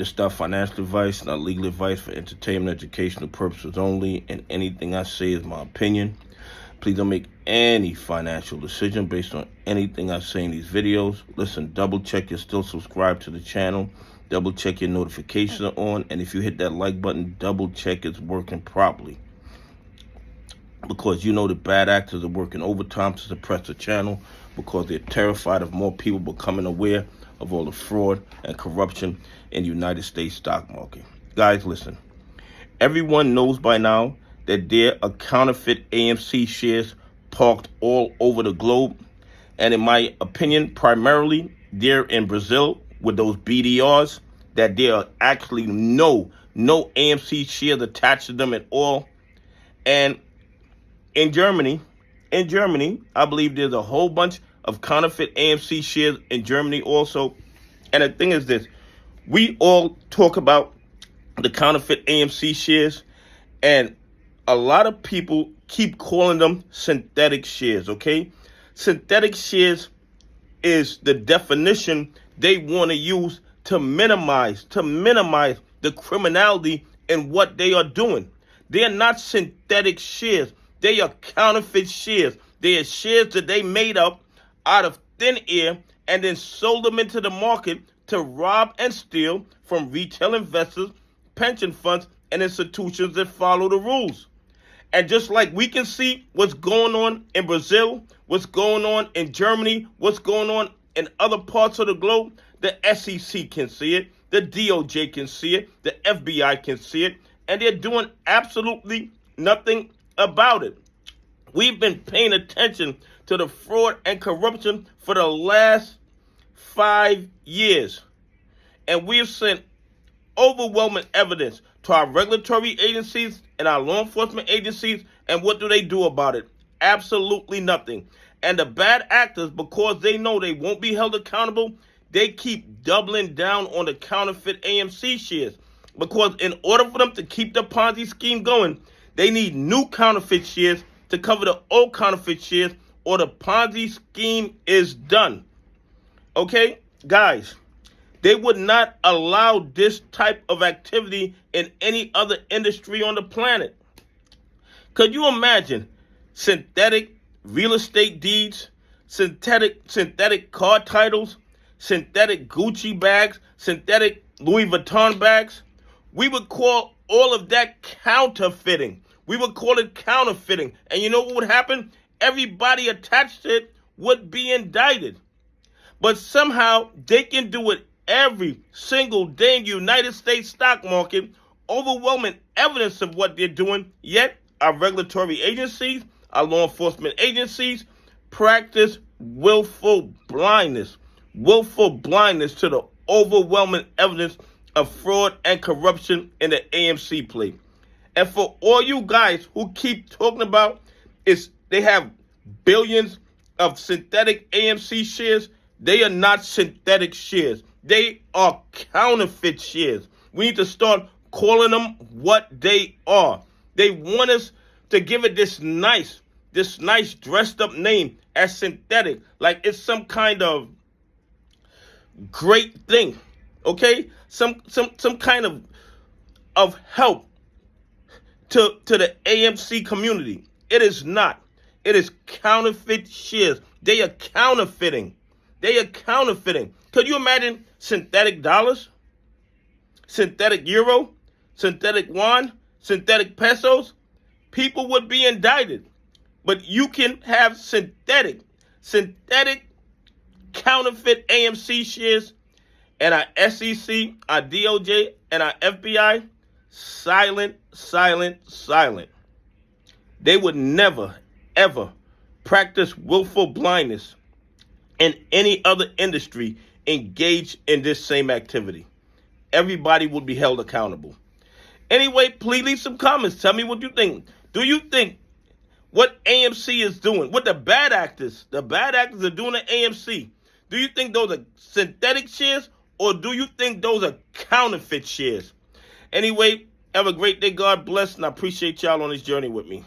This is not financial advice, not legal advice, for entertainment, educational purposes only, and anything I say is my opinion. Please don't make any financial decision based on anything I say in these videos. Listen, double check you're still subscribed to the channel. Double check your notifications are on. And if you hit that like button, double check it's working properly. Because you know the bad actors are working overtime to suppress the channel because they're terrified of more people becoming aware of all the fraud and corruption in the United States stock market. Guys, listen. Everyone knows by now that there are counterfeit AMC shares parked all over the globe. And in my opinion, primarily they're in Brazil with those BDRs, that there are actually no AMC shares attached to them at all. And in Germany, I believe there's a whole bunch of counterfeit AMC shares in Germany also. And the thing is this, we all talk about the counterfeit AMC shares, and a lot of people keep calling them synthetic shares, okay? Synthetic shares is the definition they want to use to minimize the criminality in what they are doing. They are not synthetic shares. They are counterfeit shares. They are shares that they made up out of thin air and then sold them into the market to rob and steal from retail investors, pension funds, and institutions that follow the rules. And just like we can see what's going on in Brazil, what's going on in Germany, what's going on in other parts of the globe, the SEC can see it, the DOJ can see it, the FBI can see it, and they're doing absolutely nothing about it. We've been paying attention to the fraud and corruption for the last 5 years, and we've sent overwhelming evidence to our regulatory agencies and our law enforcement agencies, and what do they do about it? Absolutely nothing. And the bad actors, because they know they won't be held accountable, they keep doubling down on the counterfeit AMC shares, because in order for them to keep the Ponzi scheme going, they need new counterfeit shares to cover the old counterfeit shares, or the Ponzi scheme is done. Okay, guys, they would not allow this type of activity in any other industry on the planet. Could you imagine synthetic real estate deeds, synthetic car titles, synthetic Gucci bags, synthetic Louis Vuitton bags? We would call all of that counterfeiting. We would call it counterfeiting. And you know what would happen? Everybody attached to it would be indicted. But somehow they can do it every single day in the United States stock market, overwhelming evidence of what they're doing, yet our regulatory agencies, our law enforcement agencies practice willful blindness to the overwhelming evidence of fraud and corruption in the AMC play. And for all you guys who keep talking about they have billions of synthetic AMC shares, they are not synthetic shares. They are counterfeit shares. We need to start calling them what they are. They want us to give it this nice dressed up name as synthetic, like it's some kind of great thing, okay? Some kind of help to the AMC community. It is not. It is counterfeit shares. They are counterfeiting. Could you imagine synthetic dollars, synthetic euro, synthetic yuan, synthetic pesos? People would be indicted. But you can have synthetic counterfeit AMC shares, and our SEC, our DOJ, and our FBI, silent. They would never, ever practice willful blindness in any other industry engaged in this same activity. Everybody would be held accountable. Anyway, please leave some comments. Tell me what you think. Do you think what AMC is doing, what the bad actors are doing at AMC, do you think those are synthetic shares, or do you think those are counterfeit shares? Anyway, have a great day. God bless, and I appreciate y'all on this journey with me.